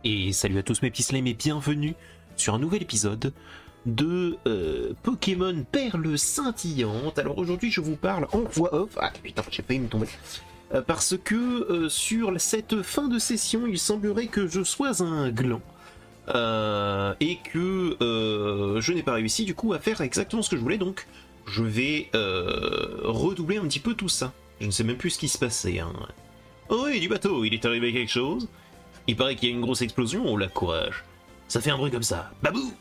Et salut à tous mes petits slimes et bienvenue sur un nouvel épisode de Pokémon Perle Scintillante. Alors aujourd'hui je vous parle en voix off, ah putain j'ai failli me tomber, parce que sur cette fin de session il semblerait que je sois un gland. Et que je n'ai pas réussi du coup à faire exactement ce que je voulais, donc je vais redoubler un petit peu tout ça. Je ne sais même plus ce qui se passait. Hein. Oh oui, du bateau, il est arrivé quelque chose. Il paraît qu'il y a une grosse explosion au lac Courage. Ça fait un bruit comme ça. Babou!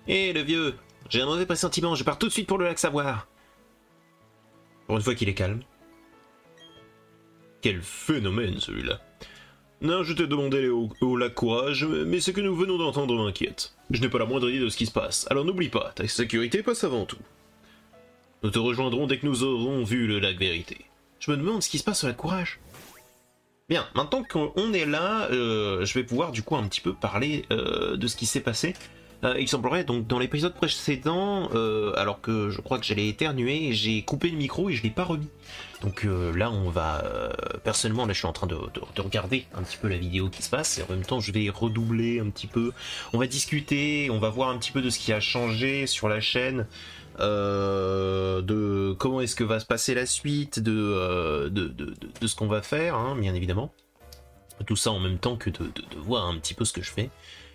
Hé le vieux, j'ai un mauvais pressentiment, je pars tout de suite pour le lac Savoir. Pour une fois qu'il est calme. Quel phénomène celui-là. Non, je t'ai demandé d'aller au lac Courage, mais ce que nous venons d'entendre m'inquiète. Je n'ai pas la moindre idée de ce qui se passe, alors n'oublie pas, ta sécurité passe avant tout. Nous te rejoindrons dès que nous aurons vu le lac Vérité. Je me demande ce qui se passe au lac Courage. Bien, maintenant qu'on est là, je vais pouvoir du coup un petit peu parler de ce qui s'est passé. Il semblerait donc dans l'épisode précédent, alors que je crois que j'allais éternuer, j'ai coupé le micro et je l'ai pas remis. Donc là on va, personnellement là je suis en train de regarder un petit peu la vidéo qui se passe et en même temps je vais redoubler un petit peu. On va discuter, on va voir un petit peu de ce qui a changé sur la chaîne. De comment est-ce que va se passer la suite, de ce qu'on va faire, hein, bien évidemment. Tout ça en même temps que de voir un petit peu ce que je fais.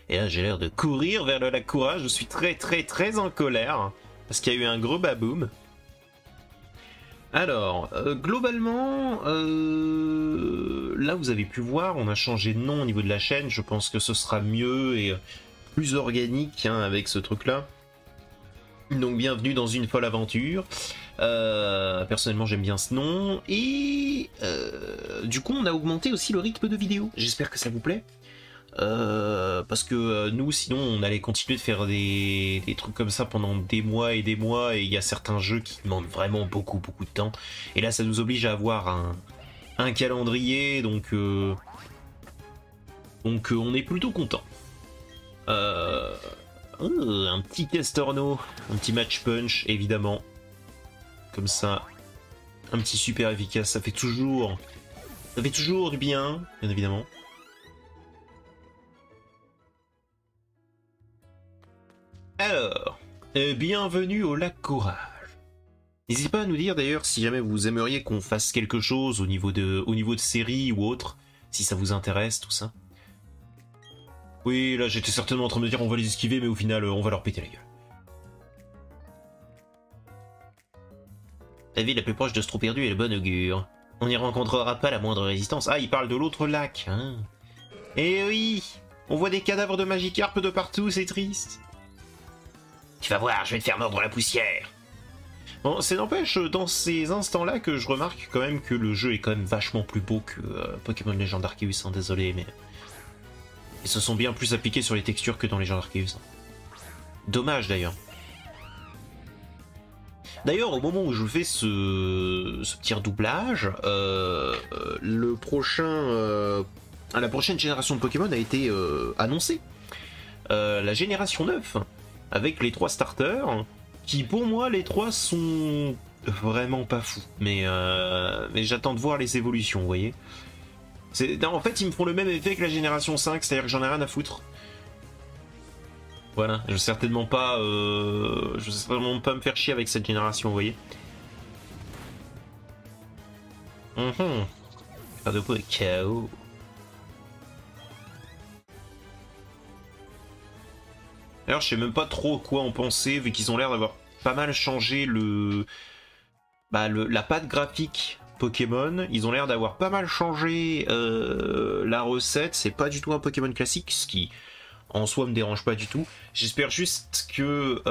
Et là j'ai l'air de courir vers le lac Courage, je suis très en colère, parce qu'il y a eu un gros baboum. Alors, globalement, là vous avez pu voir, on a changé de nom au niveau de la chaîne, je pense que ce sera mieux et plus organique hein, avec ce truc-là. Donc bienvenue dans une folle aventure. Personnellement j'aime bien ce nom. Et du coup on a augmenté aussi le rythme de vidéo. J'espère que ça vous plaît. Parce que nous sinon on allait continuer de faire des trucs comme ça pendant des mois. Et il y a certains jeux qui demandent vraiment beaucoup de temps. Et là ça nous oblige à avoir un calendrier. Donc on est plutôt content. Un petit Castorno, un petit match punch évidemment, comme ça, un petit super efficace, ça fait toujours du bien évidemment. Alors, bienvenue au lac Courage. N'hésitez pas à nous dire d'ailleurs si jamais vous aimeriez qu'on fasse quelque chose au niveau de série ou autre, si ça vous intéresse tout ça. Oui, là j'étais certainement en train de me dire on va les esquiver, mais au final on va leur péter la gueule. La ville la plus proche de ce trou perdu est le bon augure. On n'y rencontrera pas la moindre résistance. Ah, il parle de l'autre lac, hein. Eh oui, on voit des cadavres de Magikarp de partout, c'est triste. Tu vas voir, je vais te faire mordre la poussière. Bon, c'est n'empêche, dans ces instants-là que je remarque quand même que le jeu est quand même vachement plus beau que Pokémon Legend Arceus, hein, désolé, mais... Ils se sont bien plus appliqués sur les textures que dans les Legend Arceus. Dommage d'ailleurs. D'ailleurs, au moment où je fais ce petit redoublage, la prochaine génération de Pokémon a été annoncée. La génération 9, avec les 3 starters, qui pour moi, les 3 sont vraiment pas fous. Mais j'attends de voir les évolutions, vous voyez. En fait, ils me font le même effet que la génération 5, c'est-à-dire que j'en ai rien à foutre. Voilà, je vais certainement pas me faire chier avec cette génération, vous voyez. Faire de peau et KO. D'ailleurs, je sais même pas trop quoi en penser, vu qu'ils ont l'air d'avoir pas mal changé la patte graphique Pokémon. Ils ont l'air d'avoir pas mal changé la recette. C'est pas du tout un Pokémon classique, ce qui en soi me dérange pas du tout. J'espère juste que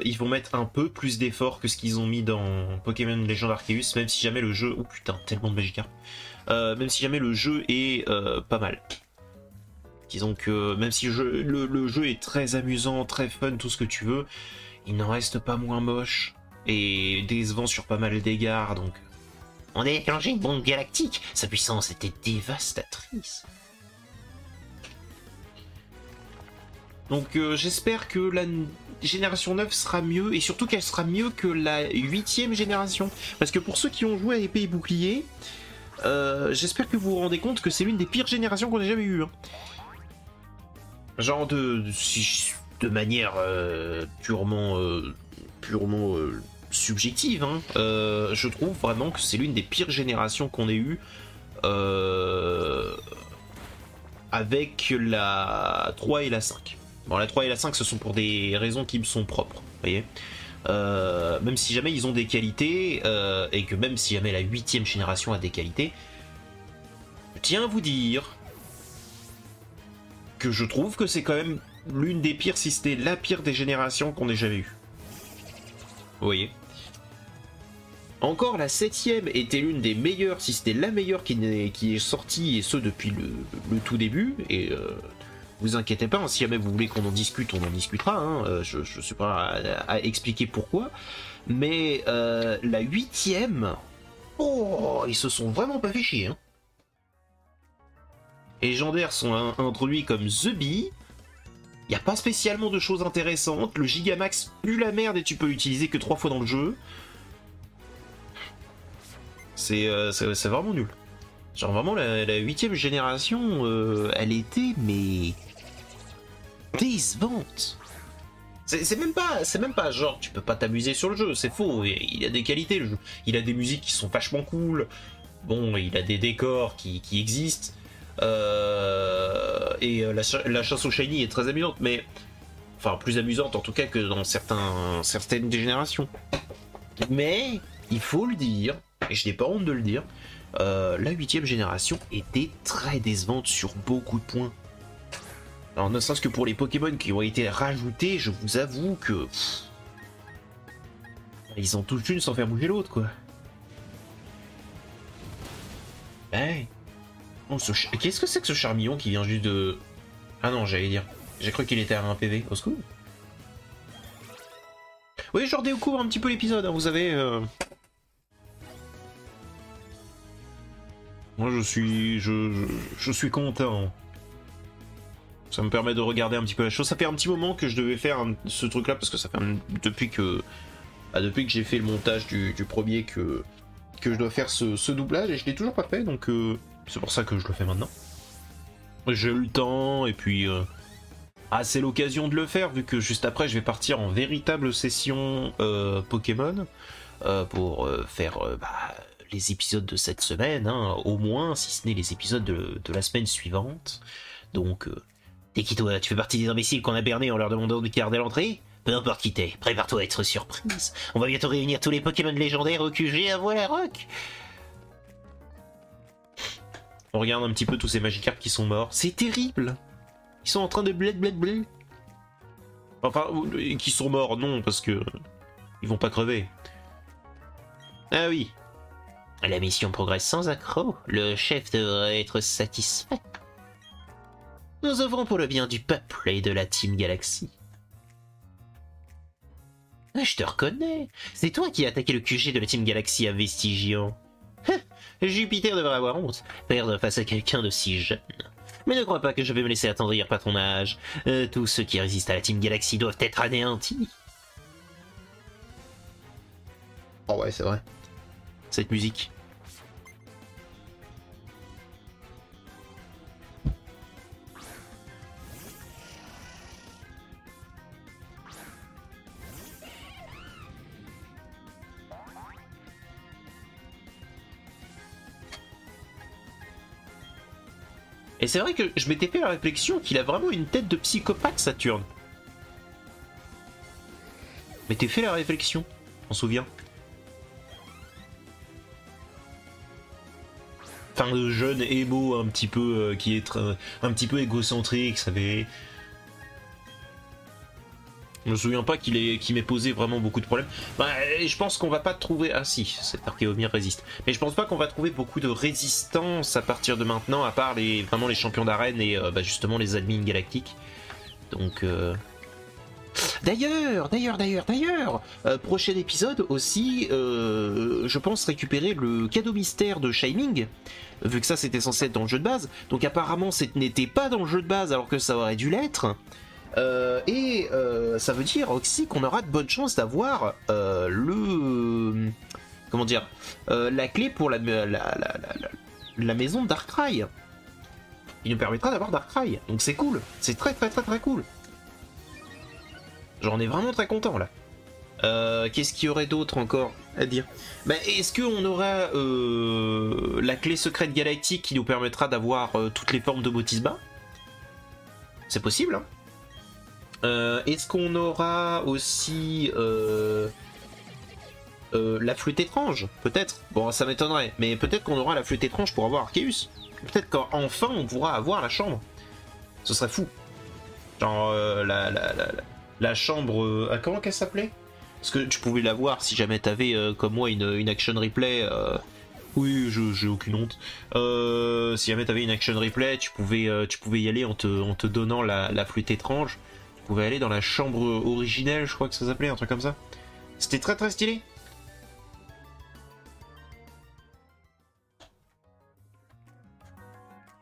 ils vont mettre un peu plus d'efforts que ce qu'ils ont mis dans Pokémon Legend Arceus, même si jamais le jeu... Oh putain, tellement de Magikarp. Même si jamais le jeu est pas mal. Disons que même si le jeu est très amusant, très fun, tout ce que tu veux, il n'en reste pas moins moche et décevant sur pas mal d'égards, donc... On a déclenché une bombe galactique. Sa puissance était dévastatrice. Donc j'espère que la génération 9 sera mieux, et surtout qu'elle sera mieux que la 8ème génération. Parce que pour ceux qui ont joué à épée et bouclier, j'espère que vous vous rendez compte que c'est l'une des pires générations qu'on ait jamais eues. Hein. Genre de manière purement subjective, hein, je trouve vraiment que c'est l'une des pires générations qu'on ait eues avec la 3 et la 5. Bon, la 3 et la 5, ce sont pour des raisons qui me sont propres, vous voyez. Même si jamais ils ont des qualités, et que même si jamais la 8ème génération a des qualités, je tiens à vous dire que je trouve que c'est quand même l'une des pires, si c'était la pire des générations qu'on ait jamais eues. Vous voyez. Encore la 7ème était l'une des meilleures, si c'était la meilleure qui est sortie, et ce depuis le tout début, et vous inquiétez pas, hein, si jamais vous voulez qu'on en discute, on en discutera, hein, je suis pas à expliquer pourquoi, mais la 8ème, oh, ils se sont vraiment pas fait chier, hein. Les légendaires sont introduits comme The Bee. Il n'y a pas spécialement de choses intéressantes. Le Gigamax pue la merde et tu peux l'utiliser que 3 fois dans le jeu. C'est vraiment nul. Genre vraiment la 8ème génération, elle était mais décevante. C'est même pas genre tu peux pas t'amuser sur le jeu, c'est faux. Il a des qualités le jeu. Il a des musiques qui sont vachement cool. Bon, il a des décors qui existent. La chasse au shiny est très amusante, mais enfin plus amusante en tout cas que dans certaines générations. Mais il faut le dire, et je n'ai pas honte de le dire, la 8ème génération était très décevante sur beaucoup de points. Alors ne serait-ce que pour les Pokémon qui ont été rajoutés, je vous avoue que ils ont tous une sans faire bouger l'autre, quoi. Hey. Oh, qu'est-ce que c'est que ce Charmillon qui vient juste de... Ah non, j'allais dire. J'ai cru qu'il était à 1 PV. Au secours. Oui, je redécouvre un petit peu l'épisode, hein, vous savez. Moi, je suis content. Ça me permet de regarder un petit peu la chose. Ça fait un petit moment que je devais faire ce truc-là, parce que ça fait depuis que j'ai fait le montage du premier que je dois faire ce doublage, et je l'ai toujours pas fait, donc... C'est pour ça que je le fais maintenant. J'ai eu le temps, et puis... c'est l'occasion de le faire, vu que juste après, je vais partir en véritable session Pokémon, pour faire les épisodes de cette semaine, hein, au moins, si ce n'est les épisodes de la semaine suivante. Donc, t'es qui toi? Tu fais partie des imbéciles qu'on a bernés en leur demandant de garder l'entrée? Peu importe qui t'es, prépare-toi à être surprise. On va bientôt réunir tous les Pokémon légendaires au QG à Voilà-Rock. On regarde un petit peu tous ces Magikarp qui sont morts. C'est terrible. Ils sont en train de bled. Enfin, qui sont morts, non, parce que... Ils vont pas crever. Ah oui. La mission progresse sans accroc. Le chef devrait être satisfait. Nous œuvrons pour le bien du peuple et de la Team Galaxy. Je te reconnais. C'est toi qui as attaqué le QG de la Team Galaxy à Vestigion. Jupiter devrait avoir honte, perdre face à quelqu'un de si jeune. Mais ne crois pas que je vais me laisser attendrir par ton âge. Tous ceux qui résistent à la Team Galaxy doivent être anéantis. Oh ouais, c'est vrai. Cette musique. Et c'est vrai que je m'étais fait la réflexion qu'il a vraiment une tête de psychopathe, Saturne. Je m'étais fait la réflexion, on se souvient. Enfin, de jeune émo un petit peu, qui est un petit peu égocentrique, vous savez. Je me souviens pas qu'il m'ait posé vraiment beaucoup de problèmes. Je pense qu'on va pas trouver... Ah si, cet Archéomir résiste. Mais je pense pas qu'on va trouver beaucoup de résistance à partir de maintenant, à part vraiment les champions d'arène et justement les admins galactiques. Donc... D'ailleurs, prochain épisode aussi, je pense récupérer le cadeau mystère de Shining, vu que ça c'était censé être dans le jeu de base. Donc apparemment, ce n'était pas dans le jeu de base alors que ça aurait dû l'être. Ça veut dire aussi qu'on aura de bonnes chances d'avoir la clé pour la maison Darkrai. Il nous permettra d'avoir Darkrai. Donc c'est cool. C'est très cool. J'en ai vraiment très content là. Qu'est-ce qu'il y aurait d'autre encore à dire? Bah, est-ce qu'on aura la clé secrète galactique qui nous permettra d'avoir toutes les formes de Motisba? C'est possible, hein. Est-ce qu'on aura aussi la flûte étrange? Peut-être. Bon, ça m'étonnerait, mais peut-être qu'on aura la flûte étrange pour avoir Arceus. Peut-être qu'enfin on pourra avoir la chambre. Ce serait fou. Genre la chambre... comment qu'elle s'appelait? Parce que tu pouvais la voir si jamais t'avais comme moi une action replay. Oui, j'ai aucune honte. Si jamais t'avais une action replay, tu pouvais y aller en te donnant la flûte étrange. Tu pouvais aller dans la chambre originelle, je crois que ça s'appelait, un truc comme ça. C'était très stylé.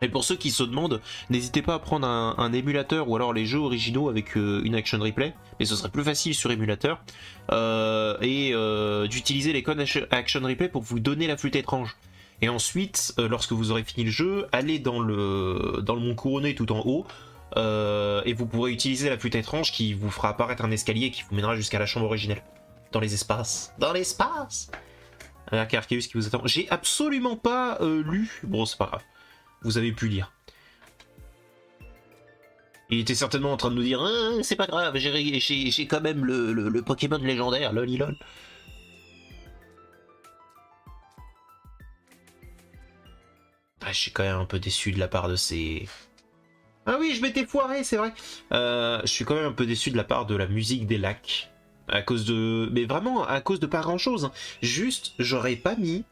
Et pour ceux qui se demandent, n'hésitez pas à prendre un émulateur ou alors les jeux originaux avec une action replay, mais ce serait plus facile sur émulateur, et d'utiliser les codes action replay pour vous donner la flûte étrange. Et ensuite, lorsque vous aurez fini le jeu, allez dans le mont couronné tout en haut, et vous pourrez utiliser la flûte étrange qui vous fera apparaître un escalier qui vous mènera jusqu'à la chambre originelle. Dans les espaces. Dans l'espace! Avec Arceus qui vous attend. J'ai absolument pas lu. Bon, c'est pas grave. Vous avez pu lire. Il était certainement en train de nous dire ah, c'est pas grave, j'ai quand même le Pokémon légendaire, lolilol. Ah, je suis quand même un peu déçu de la part de ces... Ah oui, je m'étais foiré, c'est vrai. Je suis quand même un peu déçu de la part de la musique des lacs. À cause de... Mais vraiment, à cause de pas grand-chose. Juste, j'aurais pas mis...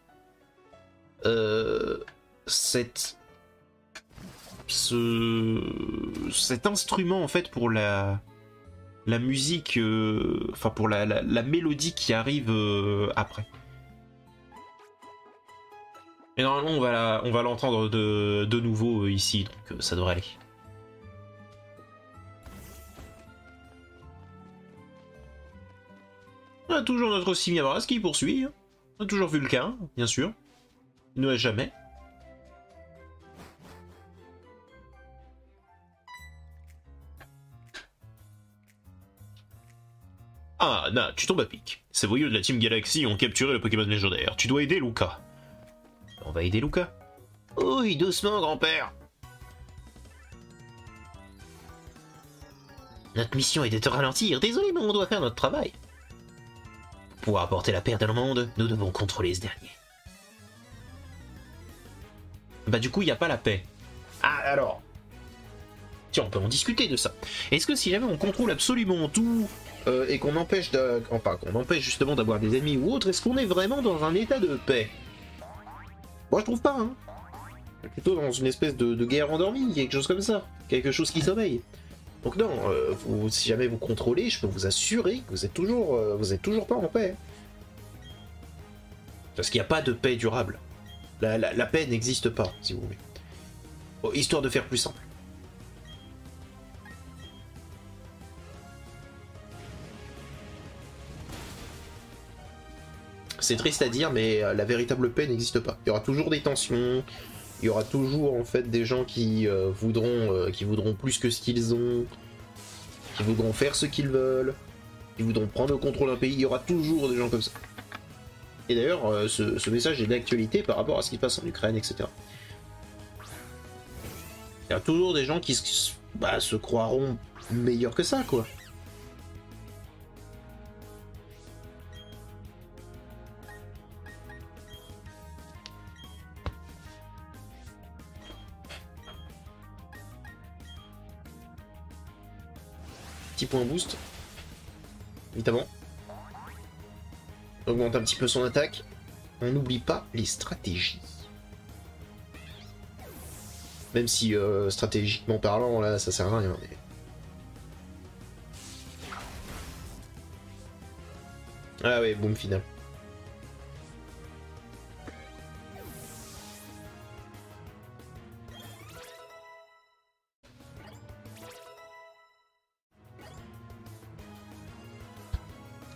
cet instrument en fait pour la musique, enfin pour la mélodie qui arrive après. Et normalement on va l'entendre de nouveau ici, donc ça devrait aller. On a toujours notre Simiabras qui poursuit. On a toujours Vulcain, bien sûr. Il ne lâche jamais. Ah, Na, tu tombes à pic. Ces voyous de la Team Galaxy ont capturé le Pokémon légendaire. Tu dois aider Luca. On va aider Luca. Oui, doucement, grand-père. Notre mission est de te ralentir. Désolé, mais on doit faire notre travail. Pour pouvoir apporter la paix dans le monde, nous devons contrôler ce dernier. Bah du coup, il n'y a pas la paix. Ah, alors. Tiens, on peut en discuter de ça. Est-ce que si jamais on contrôle absolument tout... et qu'on empêche qu'on empêche justement d'avoir des ennemis ou autre, est-ce qu'on est vraiment dans un état de paix? Moi je trouve pas, hein. Plutôt dans une espèce de guerre endormie, quelque chose comme ça. Quelque chose qui sommeille. Donc non, si jamais vous contrôlez, je peux vous assurer que vous êtes toujours pas en paix. Parce qu'il n'y a pas de paix durable. La paix n'existe pas, si vous voulez. Bon, histoire de faire plus simple. C'est triste à dire, mais la véritable paix n'existe pas. Il y aura toujours des tensions, il y aura toujours en fait des gens qui voudront plus que ce qu'ils ont, qui voudront faire ce qu'ils veulent, qui voudront prendre le contrôle d'un pays. Il y aura toujours des gens comme ça. Et d'ailleurs, ce message est d'actualité par rapport à ce qui se passe en Ukraine, etc. Il y a toujours des gens qui se croiront meilleurs que ça, quoi. Petit point boost. Évidemment. Augmente un petit peu son attaque. On n'oublie pas les stratégies. Même si stratégiquement parlant, là, ça sert à rien. Mais... Ah ouais, boom final.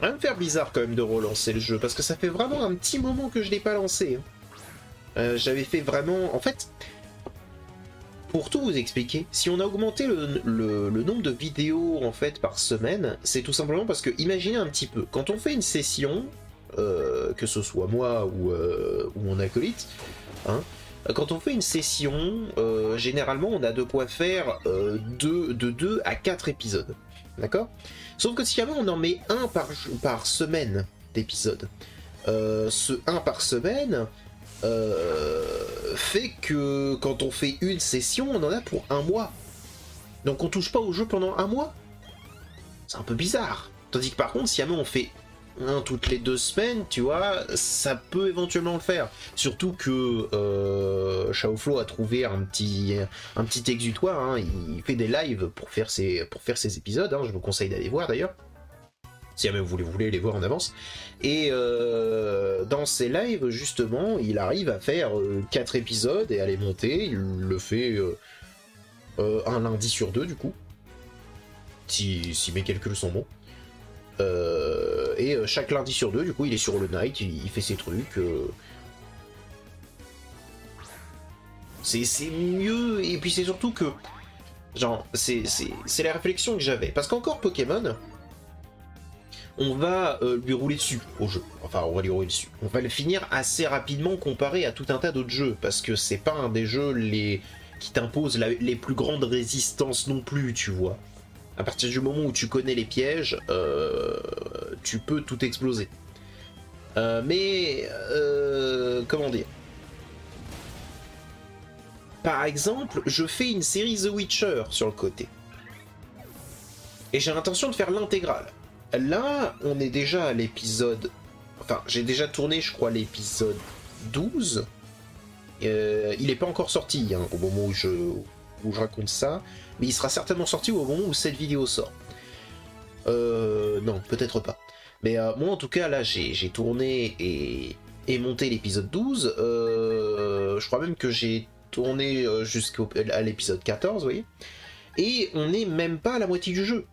Ça va me faire bizarre quand même de relancer le jeu, parce que ça fait vraiment un petit moment que je l'ai pas lancé. Hein. J'avais fait vraiment... En fait, pour tout vous expliquer, si on a augmenté le nombre de vidéos en fait par semaine, c'est tout simplement parce que, imaginez un petit peu, quand on fait une session, que ce soit moi ou mon acolyte, hein, quand on fait une session, généralement on a de quoi faire de 2 à 4 épisodes. D'accord? Sauf que si jamais on en met un par semaine d'épisodes, ce 1 par semaine fait que quand on fait une session, on en a pour 1 mois. Donc on touche pas au jeu pendant 1 mois. C'est un peu bizarre. Tandis que par contre, si jamais on fait un toutes les 2 semaines, tu vois, ça peut éventuellement le faire. Surtout que Shaoflo a trouvé un petit exutoire, hein. Il fait des lives pour faire ses épisodes, hein. Je vous conseille d'aller voir d'ailleurs. Si jamais vous voulez les voir en avance. Et dans ces lives, justement, il arrive à faire 4 épisodes et à les monter. Il le fait un lundi sur 2, du coup. Si mes calculs sont bons. Et chaque lundi sur 2, du coup, il est sur le night, il fait ses trucs. C'est mieux, et puis c'est surtout que... Genre, c'est la réflexion que j'avais. Parce qu'encore Pokémon... On va lui rouler dessus au jeu. Enfin, on va lui rouler dessus. On va le finir assez rapidement comparé à tout un tas d'autres jeux. Parce que c'est pas un des jeux qui t'imposent les plus grandes résistances non plus, tu vois. À partir du moment où tu connais les pièges, tu peux tout exploser. Comment dire? Par exemple, je fais une série The Witcher sur le côté. Et j'ai l'intention de faire l'intégrale. Là, on est déjà à l'épisode... Enfin, j'ai déjà tourné, je crois, l'épisode 12. Il n'est pas encore sorti, hein, au moment où je raconte ça. Mais il sera certainement sorti au moment où cette vidéo sort. Non, peut-être pas. Mais moi, en tout cas, là, j'ai tourné et monté l'épisode 12. Je crois même que j'ai tourné jusqu'à l'épisode 14, vous voyez. Et on n'est même pas à la moitié du jeu.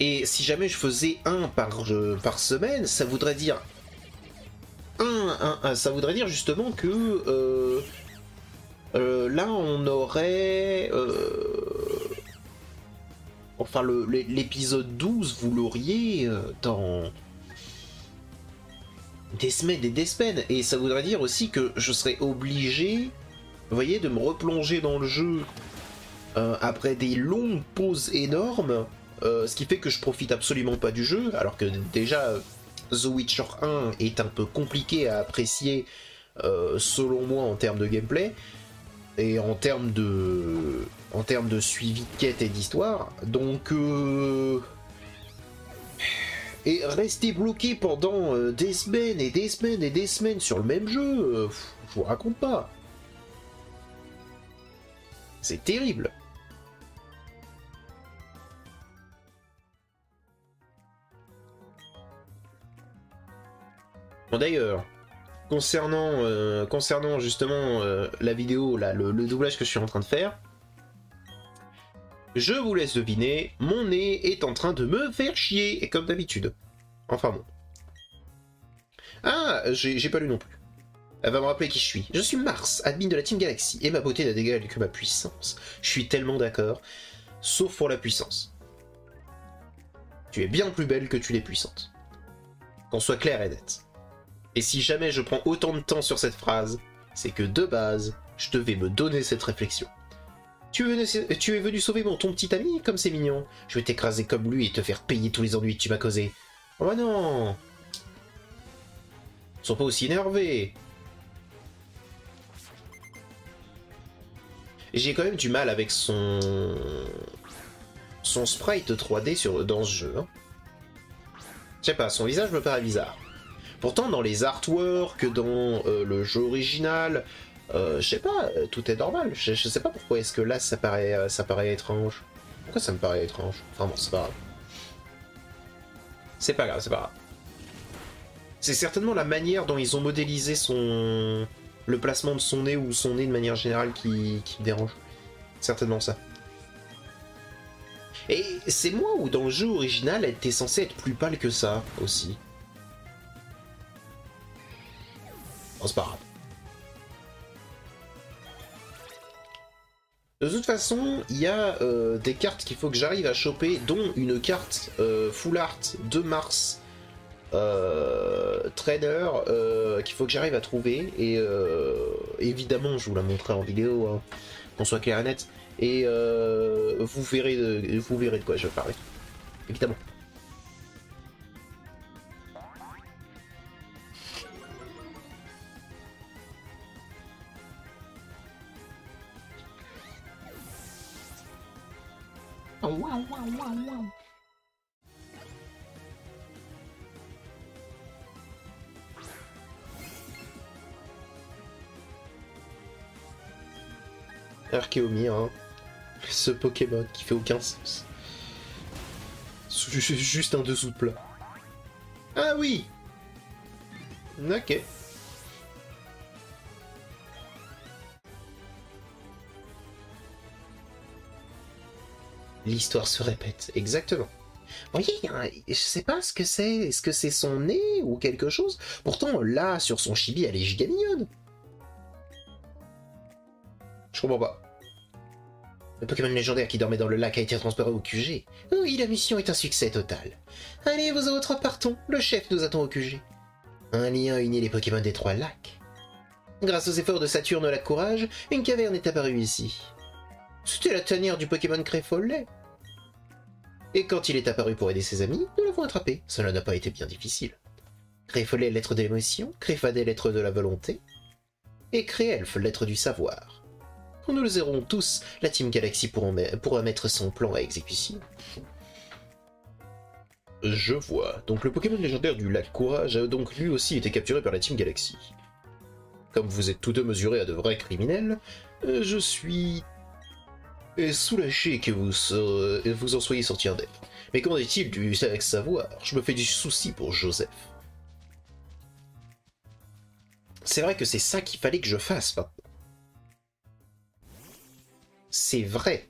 Et si jamais je faisais un par semaine, ça voudrait dire ça voudrait dire justement que là on aurait enfin l'épisode 12 vous l'auriez dans des semaines et des semaines, et ça voudrait dire aussi que je serais obligé, vous voyez, de me replonger dans le jeu après des longues pauses énormes. Ce qui fait que je profite absolument pas du jeu, alors que déjà The Witcher 1 est un peu compliqué à apprécier selon moi en termes de gameplay et en termes de suivi de quête et d'histoire. Donc et rester bloqué pendant des semaines et des semaines et des semaines sur le même jeu, je vous raconte pas. C'est terrible. Bon, d'ailleurs, concernant justement la vidéo, là, le doublage que je suis en train de faire, je vous laisse deviner, mon nez est en train de me faire chier, et comme d'habitude. Enfin bon. Ah, j'ai pas lu non plus. Elle va me rappeler qui je suis. Je suis Mars, admin de la Team Galaxy, et ma beauté n'a d'égal que ma puissance. Je suis tellement d'accord, sauf pour la puissance. Tu es bien plus belle que tu l'es puissante. Qu'on soit clair et net. Et si jamais je prends autant de temps sur cette phrase, c'est que de base, je devais me donner cette réflexion. Tu es venu sauver ton petit ami, comme c'est mignon. Je vais t'écraser comme lui et te faire payer tous les ennuis que tu m'as causés. Oh bah non! Ils sont pas aussi énervés. J'ai quand même du mal avec son sprite 3D dans ce jeu. Hein. Je sais pas, son visage me paraît bizarre. Pourtant, dans les artworks, dans le jeu original, je sais pas, tout est normal. Je sais pas pourquoi est-ce que là ça paraît étrange. Pourquoi ça me paraît étrange? Enfin bon, c'est pas grave. C'est pas grave, c'est pas grave. C'est certainement la manière dont ils ont modélisé le placement de son nez ou son nez de manière générale qui me dérange. Certainement ça. Et c'est moi ou dans le jeu original, elle était censée être plus pâle que ça aussi. Bon, c'est pas grave. De toute façon, il y a des cartes qu'il faut que j'arrive à choper, dont une carte Full Art de Mars Trainer qu'il faut que j'arrive à trouver. Et évidemment, je vous la montrerai en vidéo, hein, qu'on soit clair et net. Et vous verrez de quoi je vais parler. Évidemment. Archéomir, hein. Ce Pokémon qui fait aucun sens. Juste un dessous de plat. Ah oui. Ok. L'histoire se répète, exactement. Vous voyez, je sais pas ce que c'est. Est-ce que c'est son nez ou quelque chose? Pourtant, là, sur son chibi, elle est giga mignonne. Je comprends pas. Le Pokémon légendaire qui dormait dans le lac a été transféré au QG. Oui, la mission est un succès total. Allez, vous autres, partons. Le chef nous attend au QG. Un lien unit les Pokémon des 3 lacs. Grâce aux efforts de Saturne Lac Courage, une caverne est apparue ici. C'était la tanière du Pokémon Crayfollet. Et quand il est apparu pour aider ses amis, nous l'avons attrapé. Cela n'a pas été bien difficile. Crayfollet, lettre de l'émotion, Crayfadet, lettre de la volonté, et Crayelf, lettre du savoir. Quand nous les aurons tous, la Team Galaxy pourra mettre son plan à exécution. Je vois. Donc le Pokémon légendaire du lac Courage a donc lui aussi été capturé par la Team Galaxy. Comme vous êtes tous deux mesurés à de vrais criminels, je suis soulagé que vous en soyez sortis indemne. Mais qu'en est-il du savoir? Je me fais du souci pour Joseph. C'est vrai que c'est ça qu'il fallait que je fasse maintenant. C'est vrai.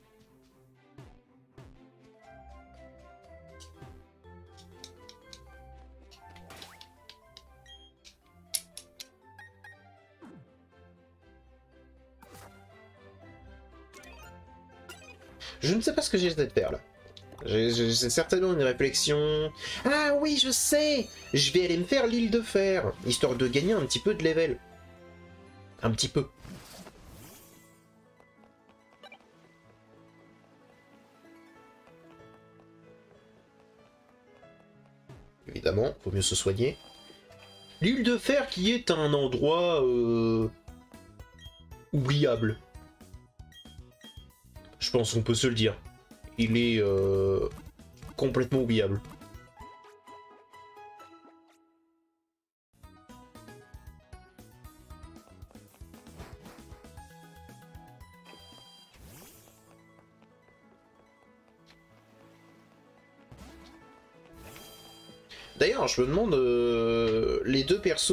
Je ne sais pas ce que j'essaie de faire là. C'est certainement une réflexion. Ah oui, je sais. Je vais aller me faire l'île de fer, histoire de gagner un petit peu de level. Un petit peu. Évidemment, faut mieux se soigner. L'île de fer qui est un endroit oubliable. Je pense qu'on peut se le dire. Il est complètement oubliable. D'ailleurs, je me demande, les deux persos,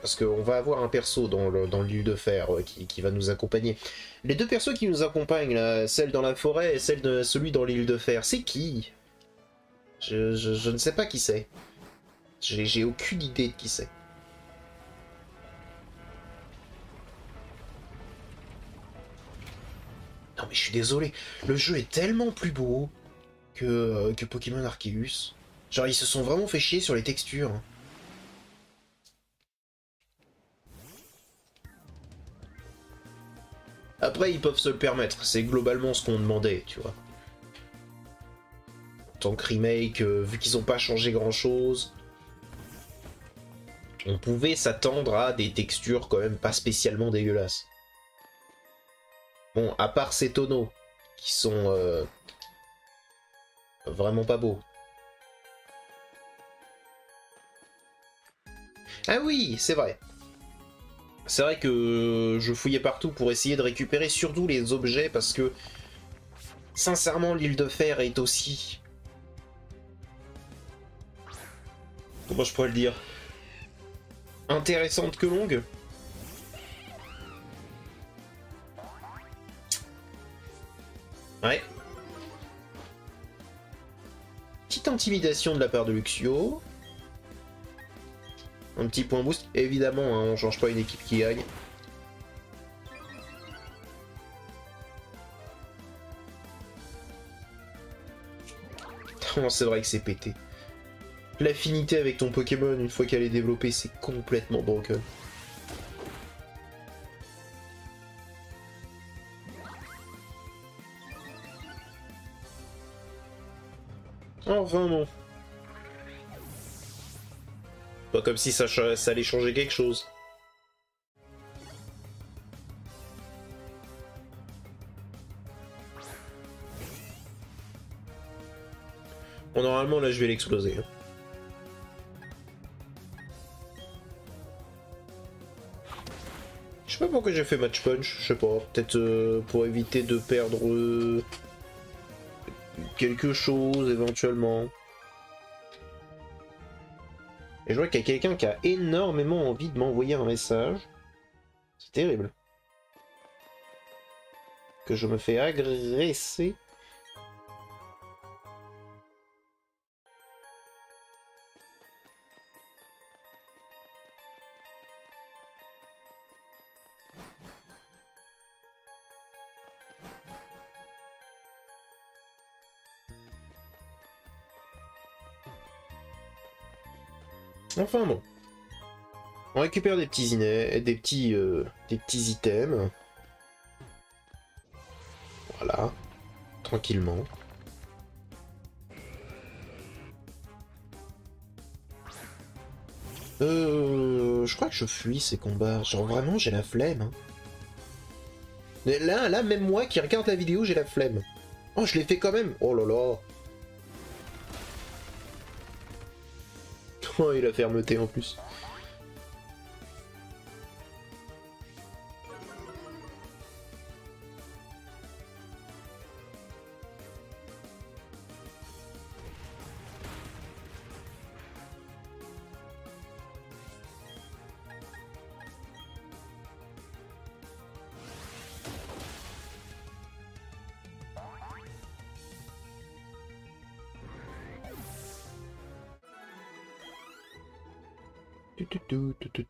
parce qu'on va avoir un perso dans l'île de fer qui va nous accompagner. Les deux persos qui nous accompagnent, là, celle dans la forêt et celui dans l'île de fer, c'est qui? Je ne sais pas qui c'est. J'ai aucune idée de qui c'est. Non mais je suis désolé, le jeu est tellement plus beau que Pokémon Arceus. Genre, ils se sont vraiment fait chier sur les textures. Après, ils peuvent se le permettre. C'est globalement ce qu'on demandait, tu vois. En tant que remake, vu qu'ils n'ont pas changé grand-chose, on pouvait s'attendre à des textures quand même pas spécialement dégueulasses. Bon, à part ces tonneaux, qui sont vraiment pas beaux. Ah oui, c'est vrai. C'est vrai que je fouillais partout pour essayer de récupérer surtout les objets parce que, sincèrement, l'île de fer est aussi... Comment je pourrais le dire? Intéressante que longue. Ouais. Petite intimidation de la part de Luxio. Un petit point boost. Évidemment, hein, on change pas une équipe qui gagne. Oh, c'est vrai que c'est pété. L'affinité avec ton Pokémon, une fois qu'elle est développée, c'est complètement broken. Enfin bon. Pas comme si ça allait changer quelque chose. Bon, normalement, là, je vais l'exploser. Je sais pas pourquoi j'ai fait match punch, je sais pas. Peut-être pour éviter de perdre quelque chose, éventuellement. Et je vois qu'il y a quelqu'un qui a énormément envie de m'envoyer un message. C'est terrible. Que je me fais agresser. Enfin bon. On récupère des petits des petits items. Voilà. Tranquillement. Je crois que je fuis ces combats. Genre vraiment, j'ai la flemme. Hein. Mais là, même moi qui regarde la vidéo, j'ai la flemme. Oh, je l'ai fait quand même. Oh là là. Oh, et la fermeté en plus.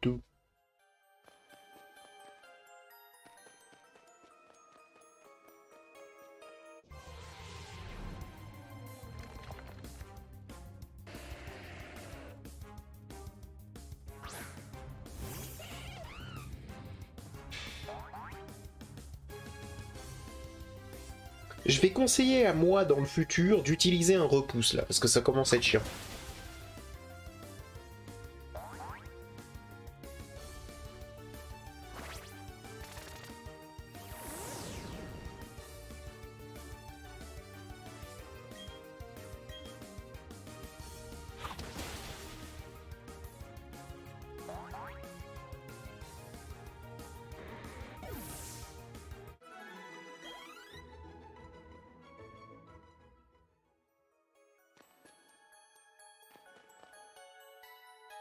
Tout. Je vais conseiller à moi dans le futur d'utiliser un repousse là, parce que ça commence à être chiant.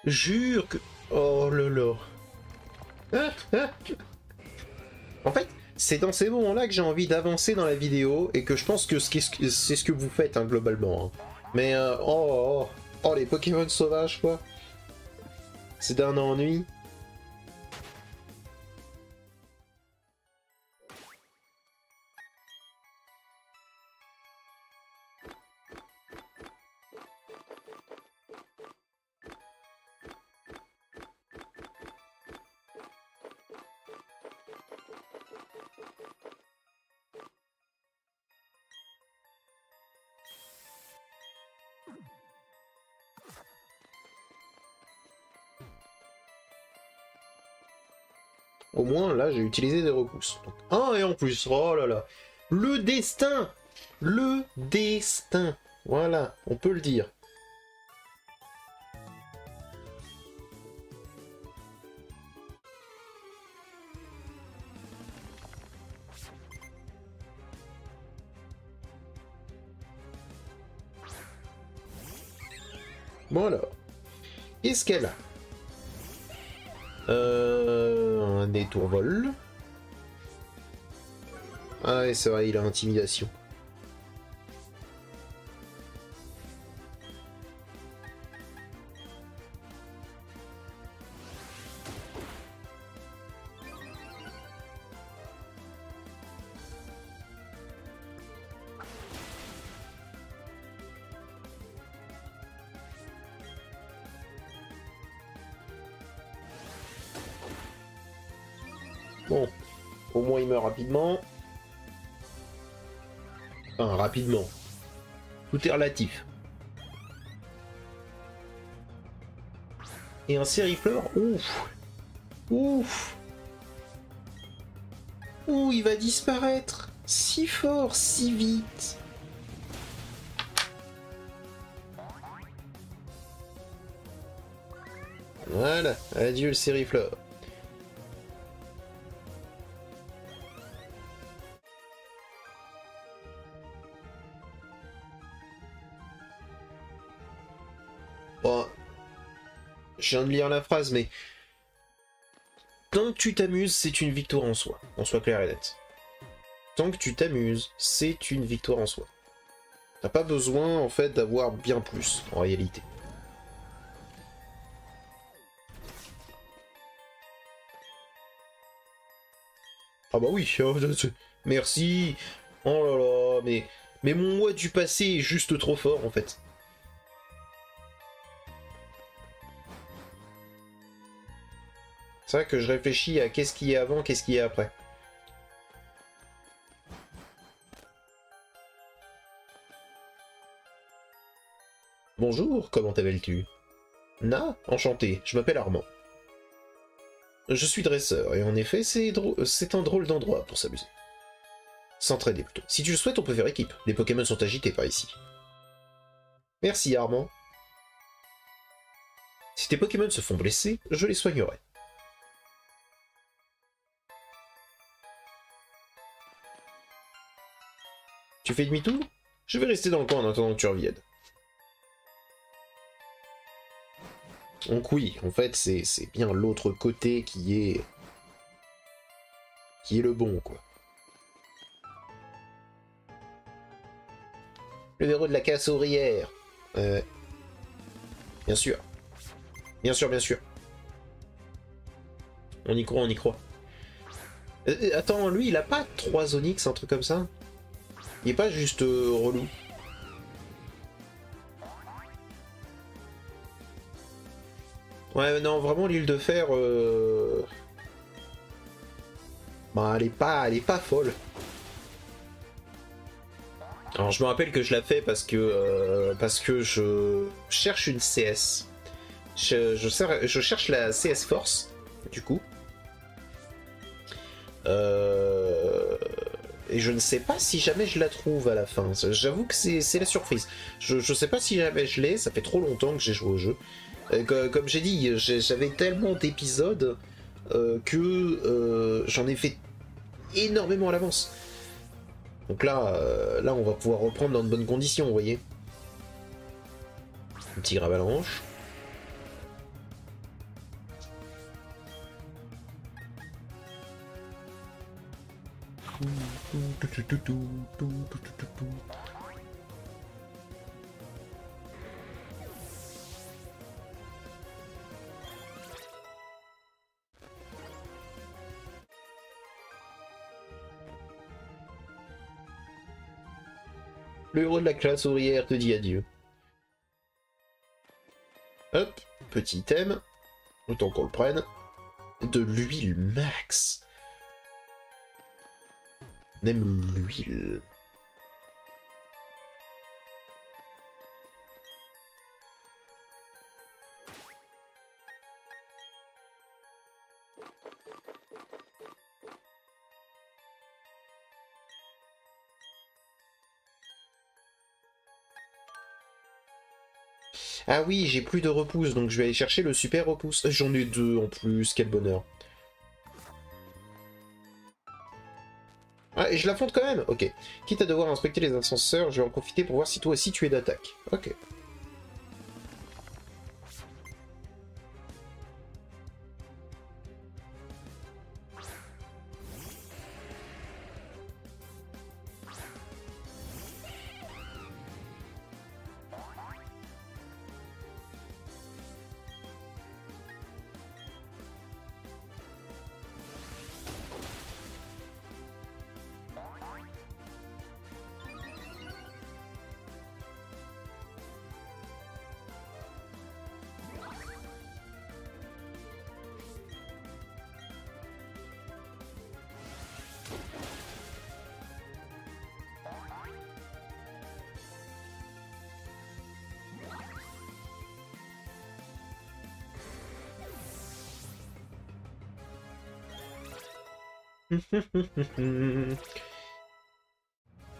Jure que... Oh là là. En fait, c'est dans ces moments-là que j'ai envie d'avancer dans la vidéo et que je pense que c'est ce que vous faites hein, globalement. Hein. Mais oh, les Pokémon sauvages quoi. C'est d'un ennui. Au moins, là, j'ai utilisé des repousses. Donc, ah, et en plus, oh là là. Le destin. Le destin. Voilà, on peut le dire. Bon alors. Qu'est-ce qu'elle a? Un détour vol. Ah ouais, c'est vrai, il a intimidation. Bon, au moins il meurt rapidement. Enfin, rapidement. Tout est relatif. Et un sérifleur, ouf. Ouf. Ouh, il va disparaître. Si fort, si vite. Voilà, adieu le sérifleur. Bon, je viens de lire la phrase, mais tant que tu t'amuses, c'est une victoire en soi. On soit clair et net. Tant que tu t'amuses, c'est une victoire en soi. T'as pas besoin, en fait, d'avoir bien plus, en réalité. Ah bah oui, merci. Oh là là, mais mon moi du passé est juste trop fort, en fait. C'est vrai que je réfléchis à qu'est-ce qui est avant, qu'est-ce qui est après. Bonjour, comment t'appelles-tu? Na, enchanté, je m'appelle Armand. Je suis dresseur, et en effet, c'est un drôle d'endroit pour s'amuser. S'entraider plutôt. Si tu le souhaites, on peut faire équipe. Les Pokémon sont agités par ici. Merci, Armand. Si tes Pokémon se font blesser, je les soignerai. Tu fais demi-tour? Je vais rester dans le coin en attendant que tu reviennes. Donc oui, en fait, c'est bien l'autre côté qui est le bon, quoi. Le verrou de la casse ouvrière. Bien sûr. Bien sûr, bien sûr. On y croit, on y croit. Attends, lui, il a pas 3 Onyx, un truc comme ça? Il est pas juste relou? Ouais, non, vraiment, l'île de fer... Bah, elle est pas folle. Alors, je me rappelle que je l'ai fait parce que je cherche une CS. Je cherche la CS Force, du coup. Et je ne sais pas si jamais je la trouve à la fin. J'avoue que c'est la surprise. Je sais pas si jamais je l'ai, ça fait trop longtemps que j'ai joué au jeu. Comme j'ai dit, j'avais tellement d'épisodes que j'en ai fait énormément à l'avance. Donc là, on va pouvoir reprendre dans de bonnes conditions, vous voyez. Un tigre avalanche. Le héros de la classe ouvrière te dit adieu. Hop, petit item. Autant qu'on le prenne. De l'huile max. Même l'huile. Ah oui, j'ai plus de repousse, donc je vais aller chercher le super repousse. J'en ai 2 en plus, quel bonheur. Ah, et je l'affronte quand même. Ok. Quitte à devoir inspecter les ascenseurs, je vais en profiter pour voir si toi aussi tu es d'attaque. Ok.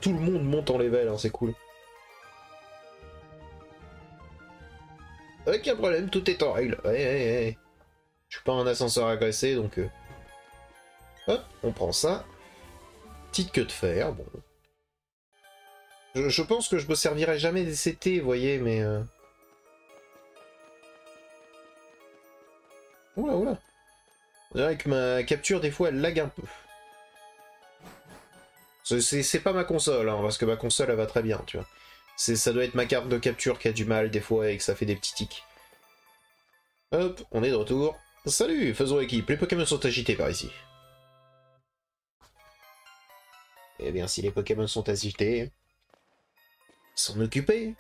Tout le monde monte en level, hein, c'est cool. Aucun problème, tout est en règle. Ouais. Je suis pas un ascenseur agressé, donc... Hop, on prend ça. Petite queue de fer, bon. Je pense que je me servirai jamais des CT, vous voyez, mais... Oula. On dirait que ma capture, des fois, elle lag un peu. C'est pas ma console, hein, parce que ma console, elle va très bien, tu vois. Ça doit être ma carte de capture qui a du mal, des fois, et que ça fait des petits tics. Hop, on est de retour. Salut, faisons équipe, les Pokémon sont agités par ici. Eh bien, si les Pokémon sont agités... s'en occuper.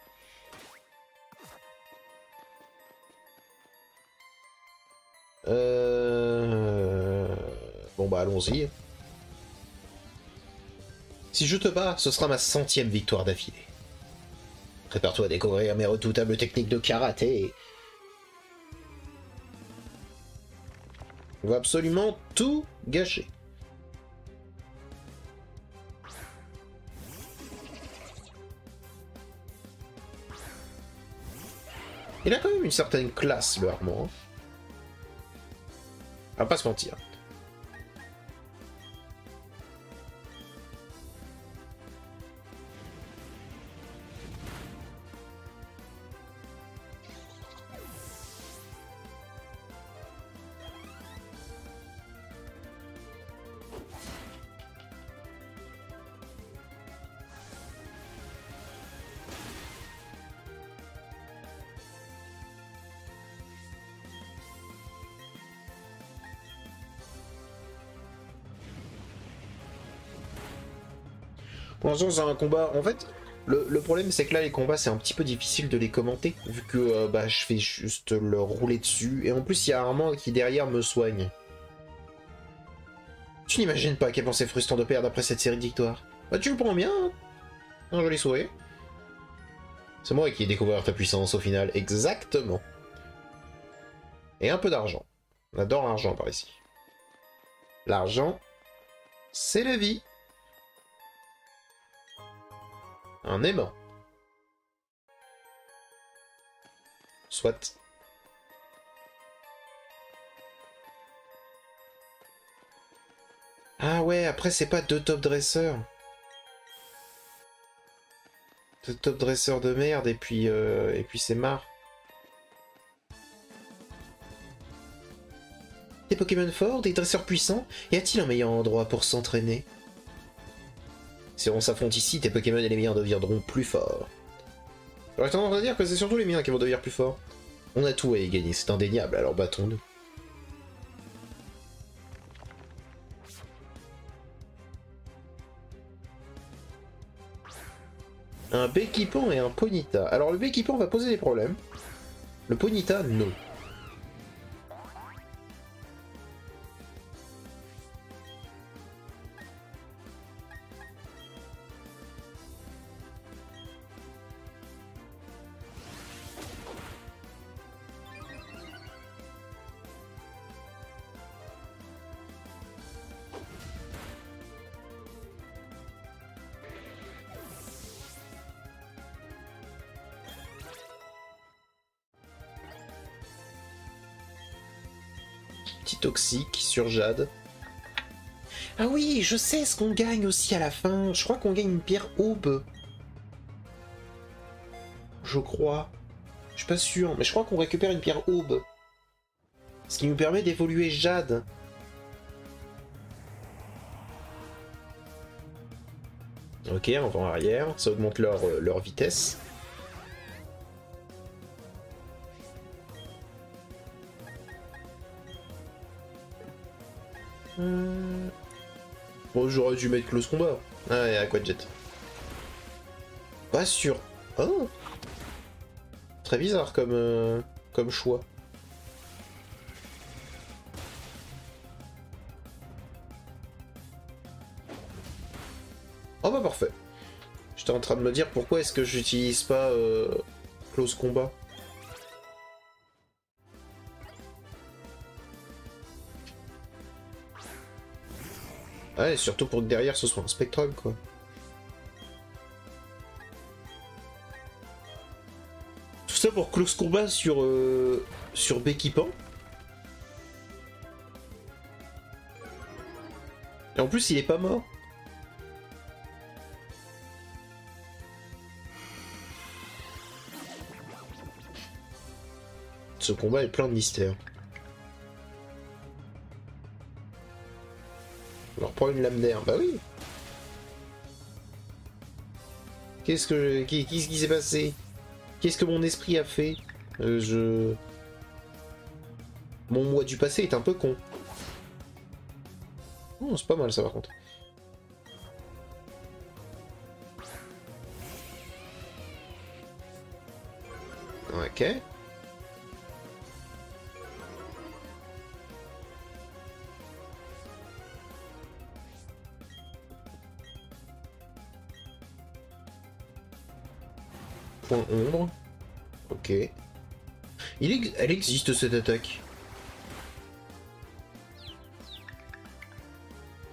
Bon bah allons-y. Si je te bats, ce sera ma 100e victoire d'affilée. Prépare-toi à découvrir mes redoutables techniques de karaté. On va absolument tout gâcher. Il a quand même une certaine classe, le Armand. On va pas se mentir. Pour l'instant, c'est un combat. En fait, le problème, c'est que là, les combats, c'est un petit peu difficile de les commenter, vu que bah, je fais juste leur rouler dessus. Et en plus, il y a Armand qui, derrière, me soigne. Tu n'imagines pas à quel point c'est frustrant de perdre après cette série de victoires. Bah, tu le prends bien, hein. Un joli sourire. C'est moi qui ai découvert ta puissance, au final. Exactement. Et un peu d'argent. On adore l'argent par ici. L'argent, c'est la vie. Un aimant. Soit. Ah ouais, après c'est pas deux top dresseurs. Deux top dresseurs de merde et puis c'est marre. Des Pokémon forts, des dresseurs puissants, y a-t-il un meilleur endroit pour s'entraîner? Si on s'affronte ici, tes Pokémon et les miens deviendront plus forts. J'aurais tendance à dire que c'est surtout les miens qui vont devenir plus forts. On a tout à y gagner, c'est indéniable, alors battons-nous. Un Béquipant et un Ponyta. Alors le Béquipant va poser des problèmes. Le Ponyta, non. Petit toxique sur Jade. Ah oui, je sais ce qu'on gagne aussi à la fin. Je crois qu'on gagne une pierre aube. Je crois. Je suis pas sûr, mais je crois qu'on récupère une pierre aube. Ce qui nous permet d'évoluer Jade. Ok, on va en arrière. Ça augmente leur vitesse. Bon, j'aurais dû mettre close combat. Ah, et Aquajet. Pas sûr. Oh. Très bizarre comme choix. Oh bah parfait. J'étais en train de me dire pourquoi est-ce que j'utilise pas close combat. Ouais, surtout pour que derrière ce soit un Spectrum, quoi. Tout ça pour close combat sur Becky Pan. Et en plus, il est pas mort. Ce combat est plein de mystères. On leur prend une lame d'air. Bah oui. Qu'est-ce qui s'est passé? Qu'est-ce que mon esprit a fait? Mon moi du passé est un peu con. Oh, c'est pas mal ça par contre. Ok. Point ombre. Ok. Elle existe cette attaque.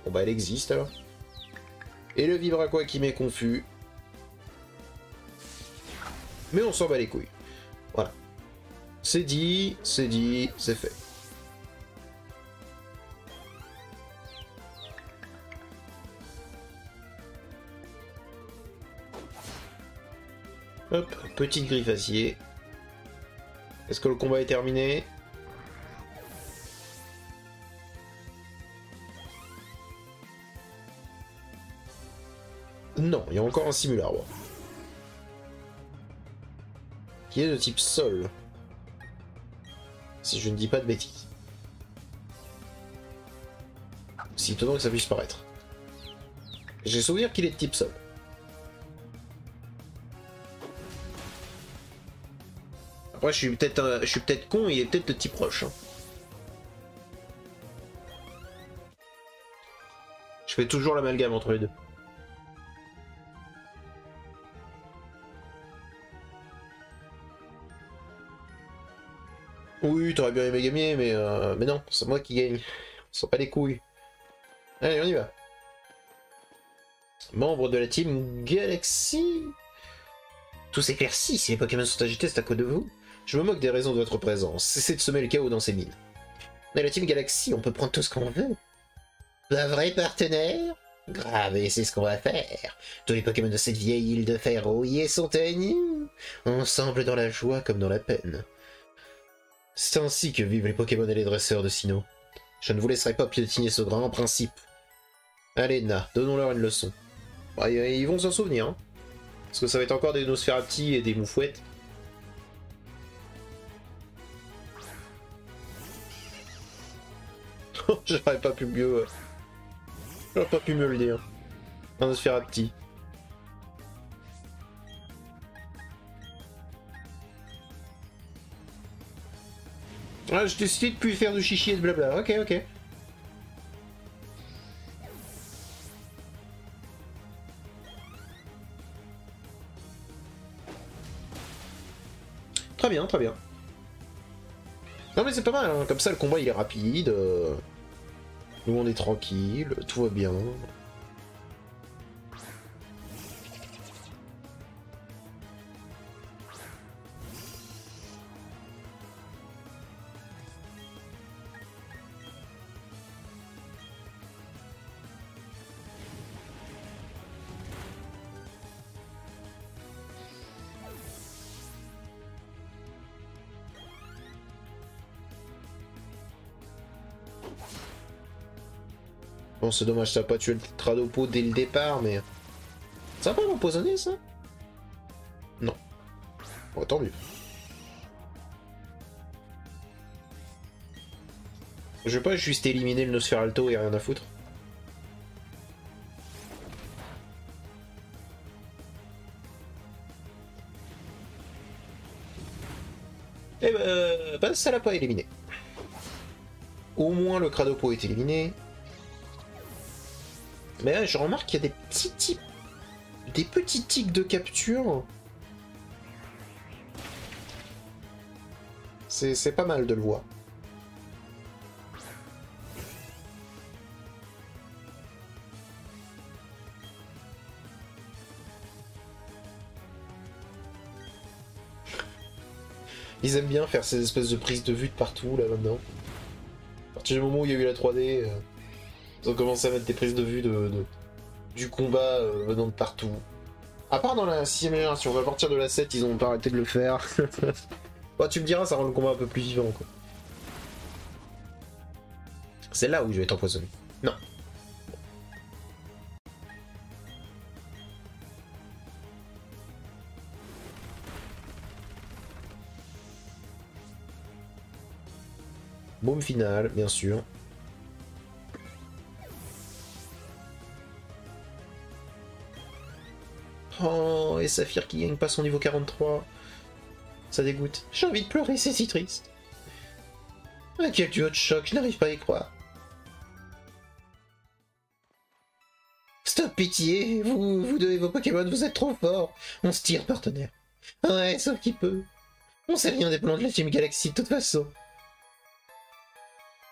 Bon bah elle existe alors. Et le Vibraqua qui m'est confus. Mais on s'en bat les couilles. Voilà. C'est dit, c'est fait. Hop, petite griffe acier. Est-ce que le combat est terminé? Non, il y a encore un simularbre. Qui est de type sol. Si je ne dis pas de bêtises. Si étonnant que ça puisse paraître. J'ai souvenir qu'il est de type sol. Après, je suis peut-être con, il est peut-être de type roche. Hein. Je fais toujours l'amalgame entre les deux. Oui, t'aurais bien aimé gagner, mais non, c'est moi qui gagne. On s'en bat les couilles. Allez, on y va. Membre de la team Galaxy. Tout s'éclaircit si les Pokémon sont agités, c'est à cause de vous. Je me moque des raisons de votre présence. Cessez de semer le chaos dans ces mines. On est la team Galaxy, on peut prendre tout ce qu'on veut. Un vrai partenaire? Grave, et c'est ce qu'on va faire. Tous les Pokémon de cette vieille île de fer rouillée sont à nous. Ensemble dans la joie comme dans la peine. C'est ainsi que vivent les Pokémon et les dresseurs de Sinnoh. Je ne vous laisserai pas piétiner ce grand principe. Allez, Na, donnons-leur une leçon. Bah, ils vont s'en souvenir, hein. Parce que ça va être encore des Nosferati et des Moufouettes. J'aurais pas pu mieux... J'aurais pas pu mieux le dire. Un Nosferati. Ah, j'ai décidé de plus faire de chichi et de blabla. Ok, ok. Très bien, très bien. Non mais c'est pas mal, hein. Comme ça le combat il est rapide. Nous on est tranquille, tout va bien. Bon, c'est dommage, ça n'a pas tué le Tradopo dès le départ, mais... Ça va pas m'empoisonner, ça? Non. Bon, tant mieux. Je vais pas juste éliminer le Nosferalto et rien à foutre. Eh ben, ça l'a pas éliminé. Au moins le Cradopo est éliminé. Mais là, je remarque qu'il y a des petits tics de capture. C'est pas mal de le voir. Ils aiment bien faire ces espèces de prises de vue de partout, là, maintenant. À partir du moment où il y a eu la 3D, ils ont commencé à mettre des prises de vue du combat venant de partout. À part dans la 6ème génération, à partir de la 7, ils ont pas arrêté de le faire. Bah, tu me diras, ça rend le combat un peu plus vivant, quoi. C'est là où je vais être empoisonné. Non. Boom final, bien sûr. Oh, et Saphir qui gagne pas son niveau 43. Ça dégoûte. J'ai envie de pleurer, c'est si triste. Ah, quel duo de choc, je n'arrive pas à y croire. Stop, pitié, vous deux et vos Pokémon, vous êtes trop forts. On se tire, partenaire. Ouais, sauf qu'il peut. On sait rien des plans de la Team Galaxy de toute façon.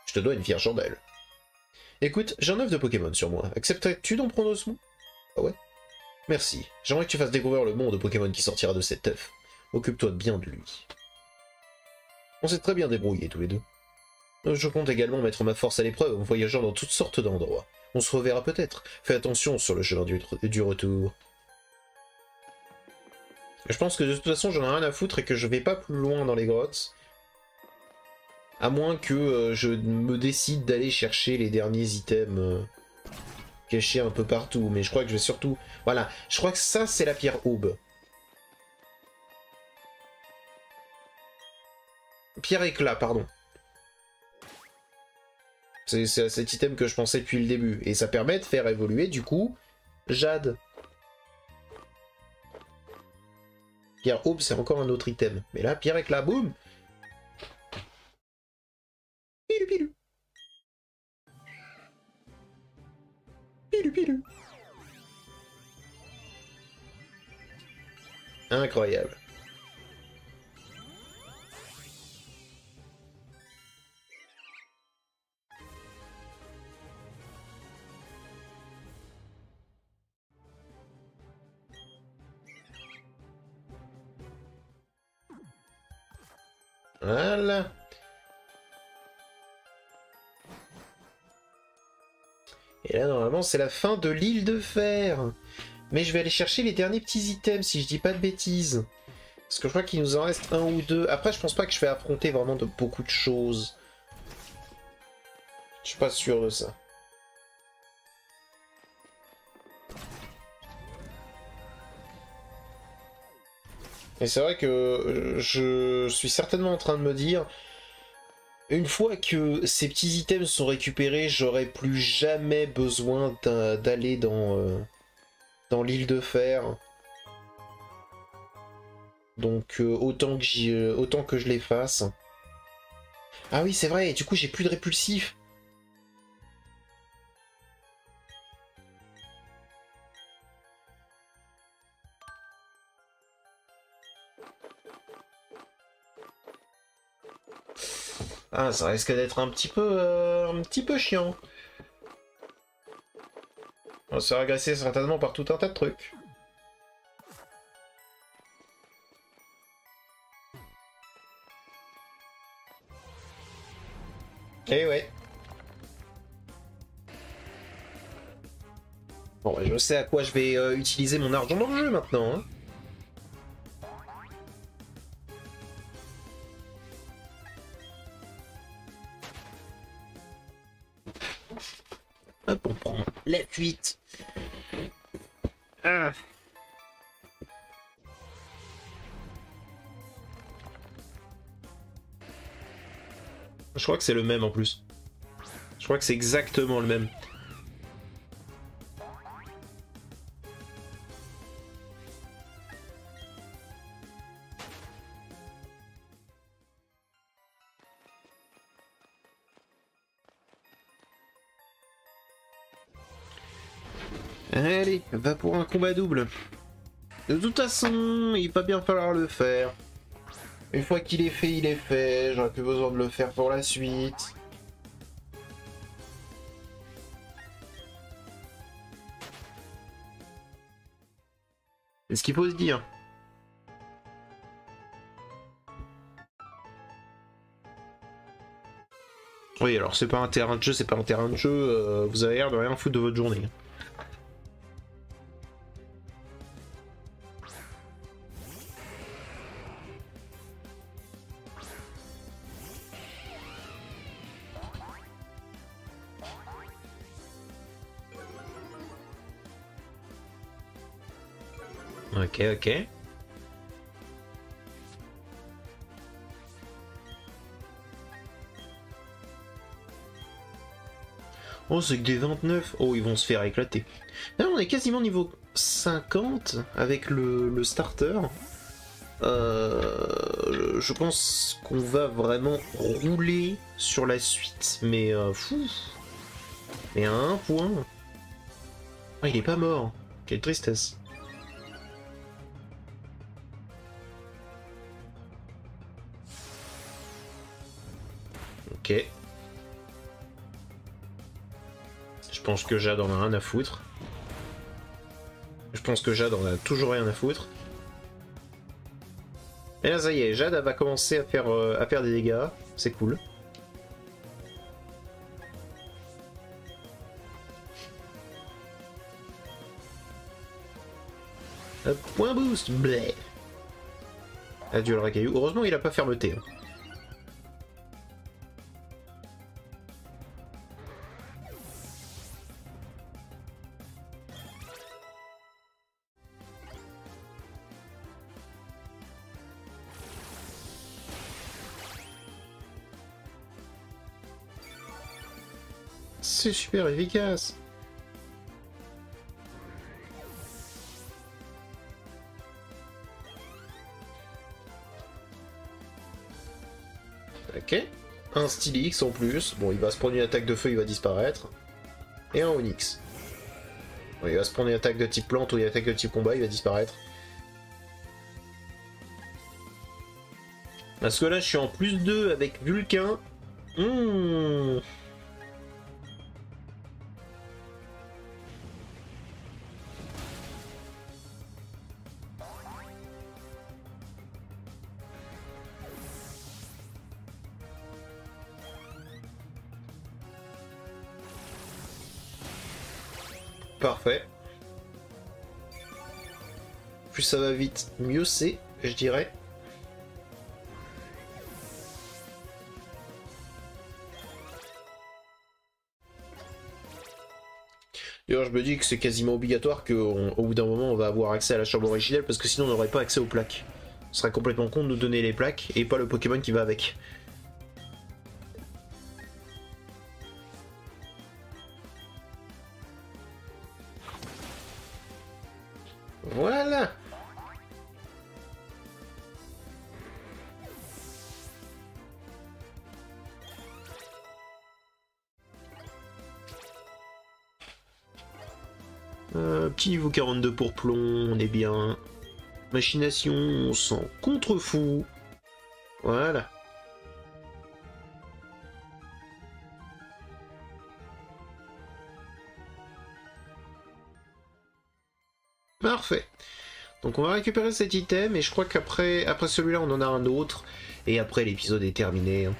Je te dois une fière chandelle. Écoute, j'ai un œuf de Pokémon sur moi. Accepterais-tu d'en prendre soin? Ah ouais? Merci. J'aimerais que tu fasses découvrir le monde de Pokémon qui sortira de cet œuf. Occupe-toi bien de lui. On s'est très bien débrouillés tous les deux. Je compte également mettre ma force à l'épreuve en voyageant dans toutes sortes d'endroits. On se reverra peut-être. Fais attention sur le chemin du retour. Je pense que de toute façon j'en ai rien à foutre et que je vais pas plus loin dans les grottes. À moins que je me décide d'aller chercher les derniers items cachés un peu partout. Mais je crois que je vais surtout... Voilà, je crois que ça c'est la pierre aube. Pierre éclat, pardon. C'est cet item que je pensais depuis le début. Et ça permet de faire évoluer, du coup, Jade. Pierre Aube, c'est encore un autre item. Mais là, Pierre éclat, boum! Pilu pilu. Pilu pilu. Incroyable. Voilà. Et là, normalement, c'est la fin de l'île de fer. Mais je vais aller chercher les derniers petits items, si je dis pas de bêtises. Parce que je crois qu'il nous en reste un ou deux. Après, je pense pas que je vais affronter vraiment de beaucoup de choses. Je suis pas sûr de ça. Et c'est vrai que je suis certainement en train de me dire, une fois que ces petits items sont récupérés, j'aurai plus jamais besoin d'aller dans l'île de fer. Donc autant que je les fasse. Ah oui, c'est vrai, et du coup j'ai plus de répulsif. Ah, ça risque d'être un petit peu chiant. On va se faire agresser certainement par tout un tas de trucs. Eh ouais. Bon, je sais à quoi je vais utiliser mon argent dans le jeu maintenant. Hein. Hop, on prend la fuite. Ah. Je crois que c'est le même en plus. Je crois que c'est exactement le même. Allez, va pour un combat double. De toute façon, il va bien falloir le faire. Une fois qu'il est fait, il est fait. J'aurais plus besoin de le faire pour la suite. C'est ce qu'il faut se dire. Oui, alors c'est pas un terrain de jeu, c'est pas un terrain de jeu, vous avez l'air de rien foutre de votre journée. Ok, ok. Oh, c'est que des 29. Oh, ils vont se faire éclater. Là, on est quasiment niveau 50 avec le starter. Je pense qu'on va vraiment rouler sur la suite. Mais, fou. Mais à un point. Ah, il est pas mort. Quelle tristesse. Ok. Je pense que Jade en a rien à foutre. Je pense que Jade en a toujours rien à foutre. Et là, ça y est, Jade elle va commencer à faire des dégâts. C'est cool. Hop, point boost. Bleh. Adieu le racaillou. Heureusement, il a pas fermeté. Hein. C'est super efficace. Ok. Un Stylix en plus. Bon, il va se prendre une attaque de feu, il va disparaître. Et un Onyx. Bon, il va se prendre une attaque de type plante ou une attaque de type combat, il va disparaître. Parce que là, je suis en plus 2 avec Vulcain. Parfait. Plus ça va vite, mieux c'est, je dirais. D'ailleurs, je me dis que c'est quasiment obligatoire qu'au bout d'un moment, on va avoir accès à la chambre originelle, parce que sinon, on n'aurait pas accès aux plaques. Ce serait complètement con de nous donner les plaques, et pas le Pokémon qui va avec. Voilà. Petit niveau 42 pour plomb, on est bien. Machination, on s'en contrefou. Voilà. Parfait. Donc on va récupérer cet item et je crois qu'après celui-là on en a un autre et après l'épisode est terminé. Hein.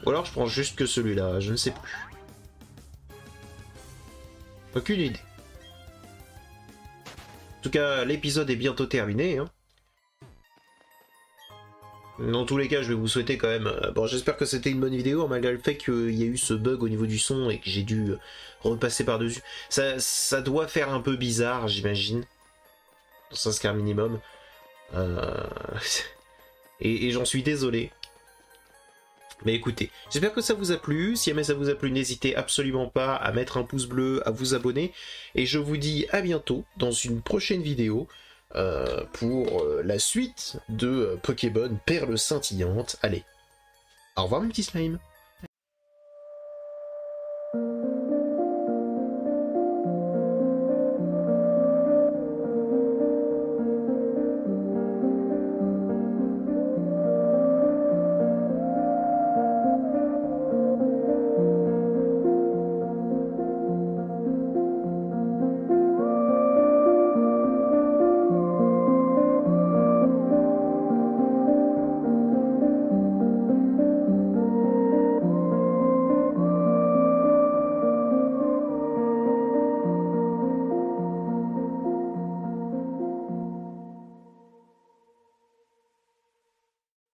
Ou alors je prends juste que celui-là, je ne sais plus. Aucune idée. En tout cas, l'épisode est bientôt terminé. Hein. Dans tous les cas, je vais vous souhaiter quand même... bon, j'espère que c'était une bonne vidéo, malgré le fait qu'il y a eu ce bug au niveau du son et que j'ai dû repasser par-dessus. Ça doit faire un peu bizarre, j'imagine. Ça, c'est un minimum. Et j'en suis désolé. Mais écoutez, j'espère que ça vous a plu. Si jamais ça vous a plu, n'hésitez absolument pas à mettre un pouce bleu, à vous abonner. Et je vous dis à bientôt dans une prochaine vidéo pour la suite de Pokémon Perle Scintillante. Allez, au revoir mes petits slimes.